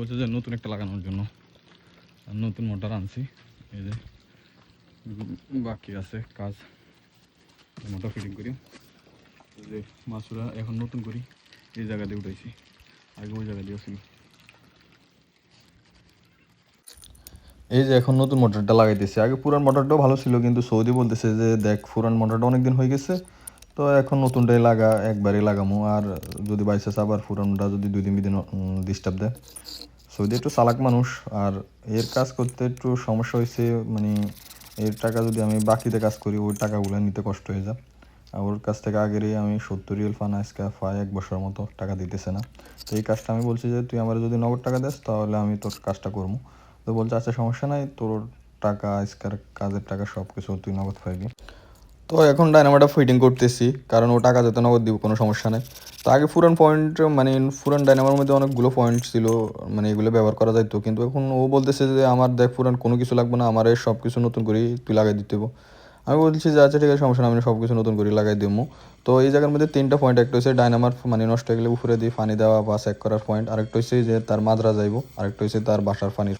বলছে যে নতুন একটা লাগানোর জন্য নতুন মোটর আনছি। এই যে বাকি আছে কাজ, মোটর ফিটিং করি। যে মাছুরা এখন নতুন করি এই জায়গা দিয়ে উঠেছি, আগে ওই জায়গা দিয়েছিল। এই যে এখন নতুন মোটরটা লাগাইতেছি। আগে পুরান মোটরটাও ভালো ছিল, কিন্তু সৌদি বলতেছে যে দেখ পুরান মোটরটা অনেকদিন হয়ে গেছে, তো এখন নতুনটাই লাগা, একবারই লাগামো। আর যদি বাইচান্স আবার পুরানটা যদি 2 দিন ডিস্টার্ব দেয়। সৌদি একটু চালাক মানুষ, আর এর কাজ করতে একটু সমস্যা হয়েছে। মানে এর টাকা যদি আমি বাকিতে কাজ করি, ওই টাকাগুলো নিতে কষ্ট হয়ে যায়। আর ওর কাছ থেকে আগেরই আমি 70 রিয়াল ফান আজকে 1 বছর মতো টাকা দিতেছে না। তো এই কাজটা আমি বলছি যে তুই আমার যদি নগদ টাকা দেস তাহলে আমি তোর কাজটা করবো। তো বলছে আচ্ছা সমস্যা নাই, তোর টাকা আজকের কাজের টাকা সব কিছু তুই নগদ পাইবি। তো এখন ডায়নামাটা ফিটিং করতেছি, কারণ ও টাকা যেতে নগদ দিব, কোনো সমস্যা নেই। তো আগে পুরান পয়েন্ট, মানে পুরান ডায়নামার মধ্যে অনেকগুলো পয়েন্ট ছিল, মানে এগুলো ব্যবহার করা যাইতো। কিন্তু এখন ও বলতেছে যে আমার দেখ পুরান কোনো কিছু লাগবে না, আমার সব কিছু নতুন করে তুই লাগাই দিতে হবো। আমি বলছি যে আচ্ছা ঠিক আছে, সমস্যা না, আমি সব কিছু নতুন করে লাগাই দেবো। তো এই জায়গার মধ্যে 3টা পয়েন্ট, একটা হচ্ছে ডায়নামার মানে নষ্ট হয়ে গেলে উপরে দিয়ে পানি দেওয়া বা চেক করার পয়েন্ট, আরেকটা হচ্ছে যে তার মাদ্রা যাইব, আরেকটা হচ্ছে তার বাসার পানির